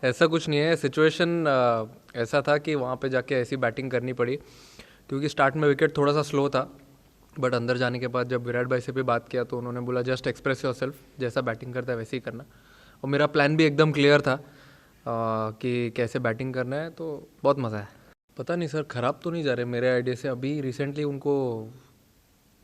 ऐसा कुछ नहीं है। सिचुएशन ऐसा था कि वहाँ पे जाके ऐसी बैटिंग करनी पड़ी, क्योंकि स्टार्ट में विकेट थोड़ा सा स्लो था, बट अंदर जाने के बाद जब विराट भाई से भी बात किया तो उन्होंने बोला जस्ट एक्सप्रेस योरसेल्फ, जैसा बैटिंग करता है वैसे ही करना। और मेरा प्लान भी एकदम क्लियर था कि कैसे बैटिंग करना है, तो बहुत मज़ा है। पता नहीं सर, ख़राब तो नहीं जा रहे मेरे आइडिया से। अभी रिसेंटली उनको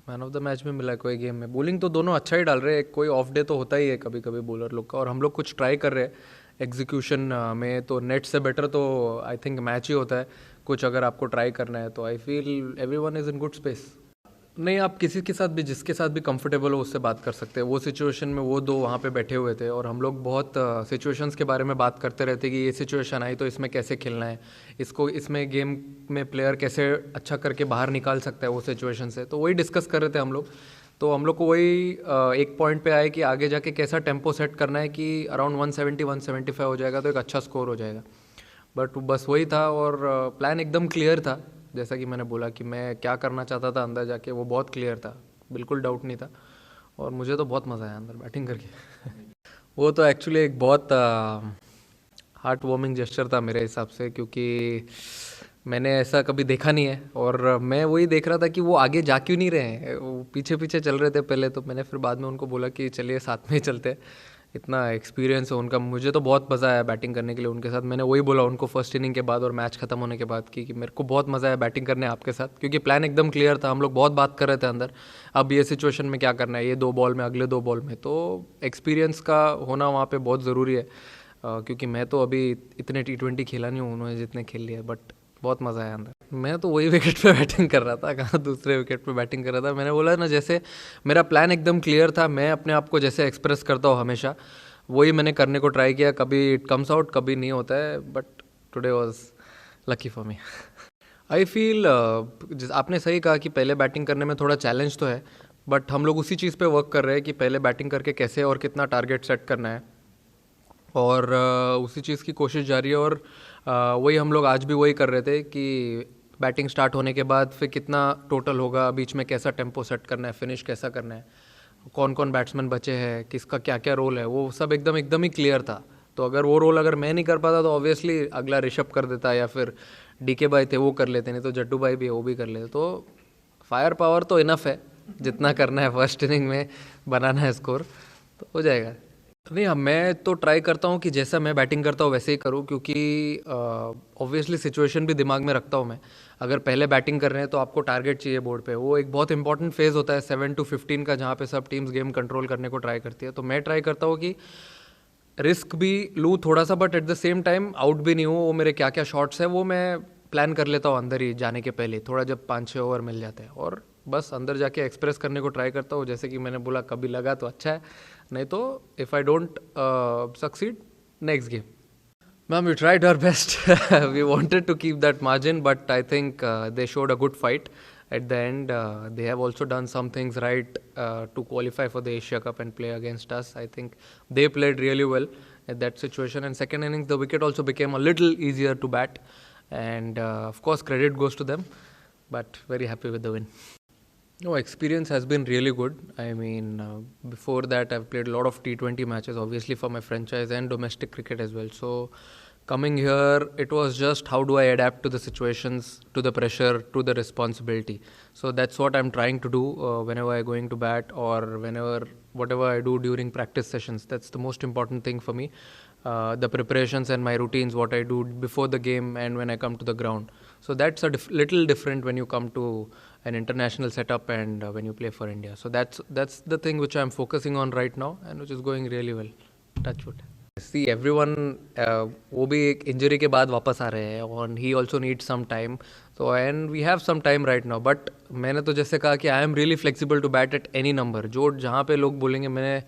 मैन ऑफ द मैच में मिला है कोई गेम में। बॉलिंग तो दोनों अच्छा ही डाल रहे हैं, कोई ऑफ डे तो होता ही है कभी कभी बॉलर लोग का, और हम लोग कुछ ट्राई कर रहे हैं एग्जीक्यूशन में। तो नेट से बेटर तो आई थिंक मैच ही होता है। कुछ अगर आपको ट्राई करना है तो I feel everyone is in good space. नहीं, आप किसी के साथ भी, जिसके साथ भी कंफर्टेबल हो उससे बात कर सकते हैं। वो सिचुएशन में वो दो वहाँ पे बैठे हुए थे और हम लोग बहुत सिचुएशंस के बारे में बात करते रहते कि ये सिचुएशन आई तो इसमें कैसे खेलना है, इसको इसमें गेम में प्लेयर कैसे अच्छा करके बाहर निकाल सकता है वो सिचुएशन से। तो वही डिस्कस कर रहे थे हम लोग। तो हम लोग को वही एक पॉइंट पे आए कि आगे जाके कैसा टेम्पो सेट करना है कि अराउंड 170 175 हो जाएगा तो एक अच्छा स्कोर हो जाएगा। बट बस वही था, और प्लान एकदम क्लियर था। जैसा कि मैंने बोला कि मैं क्या करना चाहता था अंदर जाके, वो बहुत क्लियर था, बिल्कुल डाउट नहीं था। और मुझे तो बहुत मज़ा आया अंदर बैटिंग करके। वो तो एक्चुअली एक बहुत हार्ट वार्मिंग जेस्चर था मेरे हिसाब से, क्योंकि मैंने ऐसा कभी देखा नहीं है। और मैं वही देख रहा था कि वो आगे जा क्यों नहीं रहे हैं, वो पीछे पीछे चल रहे थे पहले। तो मैंने फिर बाद में उनको बोला कि चलिए साथ में ही चलते हैं, इतना एक्सपीरियंस है उनका। मुझे तो बहुत मज़ा आया बैटिंग करने के लिए उनके साथ। मैंने वही बोला उनको फर्स्ट इनिंग के बाद और मैच खत्म होने के बाद कि मेरे को बहुत मज़ा आया बैटिंग करने आपके साथ, क्योंकि प्लान एकदम क्लियर था। हम लोग बहुत बात कर रहे थे अंदर, अब ये सिचुएशन में क्या करना है, ये 2 बॉल में, अगले 2 बॉल में। तो एक्सपीरियंस का होना वहाँ पे बहुत ज़रूरी है, क्योंकि मैं तो अभी इतने T20 खेला नहीं हूँ उन्होंने जितने खेल लिए। बट बहुत मज़ा आया अंदर। मैं तो वही विकेट पे बैटिंग कर रहा था, कहाँ दूसरे विकेट पे बैटिंग कर रहा था। मैंने बोला ना, जैसे मेरा प्लान एकदम क्लियर था। मैं अपने आप को जैसे एक्सप्रेस करता हूँ हमेशा, वही मैंने करने को ट्राई किया। कभी इट कम्स आउट, कभी नहीं होता है, but today was lucky for me. I feel आपने सही कहा कि पहले बैटिंग करने में थोड़ा चैलेंज तो है, बट हम लोग उसी चीज़ पे वर्क कर रहे हैं कि पहले बैटिंग करके कैसे और कितना टारगेट सेट करना है, और उसी चीज़ की कोशिश जारी है। और वही हम लोग आज भी वही कर रहे थे कि बैटिंग स्टार्ट होने के बाद फिर कितना टोटल होगा, बीच में कैसा टेम्पो सेट करना है, फिनिश कैसा करना है, कौन कौन बैट्समैन बचे हैं, किसका क्या क्या रोल है, वो सब एकदम एकदम ही क्लियर था। तो अगर वो रोल अगर मैं नहीं कर पाता तो ऑब्वियसली अगला ऋषभ कर देता, या फिर DK भाई थे वो कर लेते, नहीं तो जट्टू भाई भी है वो भी कर लेते। तो फायर पावर तो इनफ है, जितना करना है फर्स्ट इनिंग में बनाना है स्कोर, तो हो जाएगा। नहीं, हाँ, मैं तो ट्राई करता हूँ कि जैसा मैं बैटिंग करता हूँ वैसे ही करूँ, क्योंकि ऑब्वियसली सिचुएशन भी दिमाग में रखता हूँ मैं। अगर पहले बैटिंग कर रहे हैं तो आपको टारगेट चाहिए बोर्ड पे, वो एक बहुत इंपॉर्टेंट फेज़ होता है 7 to 15 का, जहाँ पे सब टीम्स गेम कंट्रोल करने को ट्राई करती है। तो मैं ट्राई करता हूँ कि रिस्क भी लूँ थोड़ा सा, but at the same time out भी नहीं हूँ। वो मेरे क्या क्या शॉट्स है वो मैं प्लान कर लेता हूँ अंदर ही जाने के पहले, थोड़ा जब 5-6 ओवर मिल जाते हैं, और बस अंदर जाके एक्सप्रेस करने को ट्राई करता हूँ। जैसे कि मैंने बोला, कभी लगा तो अच्छा है, नहीं तो if I don't succeed, next game. Ma'am, we tried our best. We wanted to keep that margin, but I think they showed a good fight at the end. They have also done some things right to qualify for the Asia Cup and play against us. I think they played really well at that situation. And second innings, the wicket also became a little easier to bat. And of course, credit goes to them. But very happy with the win. No, experience has been really good. I mean, before that, I've played a lot of T20 matches, obviously for my franchise and domestic cricket as well. So, coming here, it was just how do I adapt to the situations, to the pressure, to the responsibility. So, that's what I'm trying to do whenever I'm going to bat, or whatever I do during practice sessions. That's the most important thing for me. The preparations and my routines, what I do before the game and when I come to the ground. So that's a little different when you come to an international setup and when you play for India. So that's the thing which I'm focusing on right now and which is going really well. Touch wood. See, everyone, वो भी एक injury के बाद वापस आ रहे हैं, और he also needs some time. So and we have some time right now. But मैंने तो जैसे कहा कि I am really flexible to bat at any number. जो जहाँ पे लोग बोलेंगे, मैंने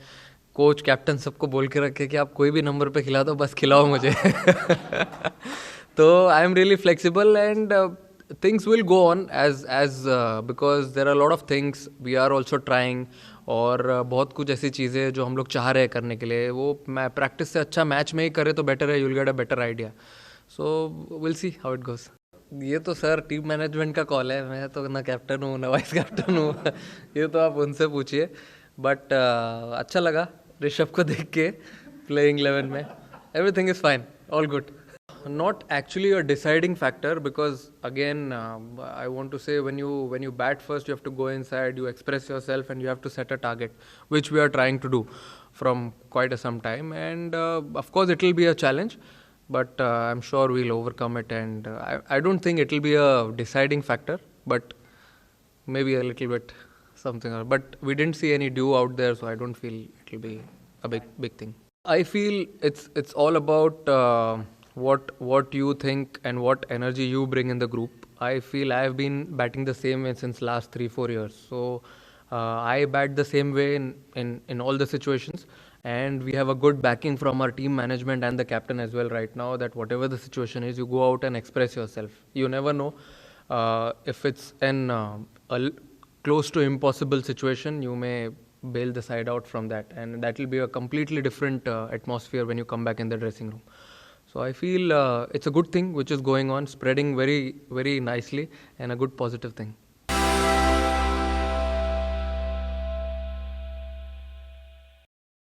कोच कैप्टन सबको बोल के रखे कि आप कोई भी नंबर पे खिला दो, बस खिलाओ मुझे। तो I am really flexible and things will go on as because there are lot of things we are also trying, और बहुत कुछ ऐसी चीज़ें जो हम लोग चाह रहे हैं करने के लिए, वो मैं प्रैक्टिस से अच्छा मैच में ही करे तो बेटर है, you'll get a better idea. So will see how it goes. ये तो सर टीम मैनेजमेंट का कॉल है, मैं तो ना कैप्टन हूँ ना वाइस कैप्टन हूँ। ये तो आप उनसे पूछिए। बट अच्छा लगा ऋषभ को देख के प्लेइंग 11 में। Everything is fine. All good. Not actually a deciding factor because again, I want to say when you bat first, you have to go inside, you express yourself, and you have to set a target, which we are trying to do from quite some time. And of course, it will be a challenge, but I'm sure we'll overcome it. And I don't think it will be a deciding factor, but maybe a little bit something. But we didn't see any dew out there, so I don't feel it will be a big thing. I feel it's all about what you think and what energy you bring in the group. I feel I have been batting the same way since last 3-4 years. So I bat the same way in all the situations, and we have a good backing from our team management and the captain as well right now. That whatever the situation is, you go out and express yourself. You never know if it's close to impossible situation, you may bail the side out from that, and that will be a completely different atmosphere when you come back in the dressing room. So I feel it's a good thing which is going on, spreading very very nicely, and a good positive thing.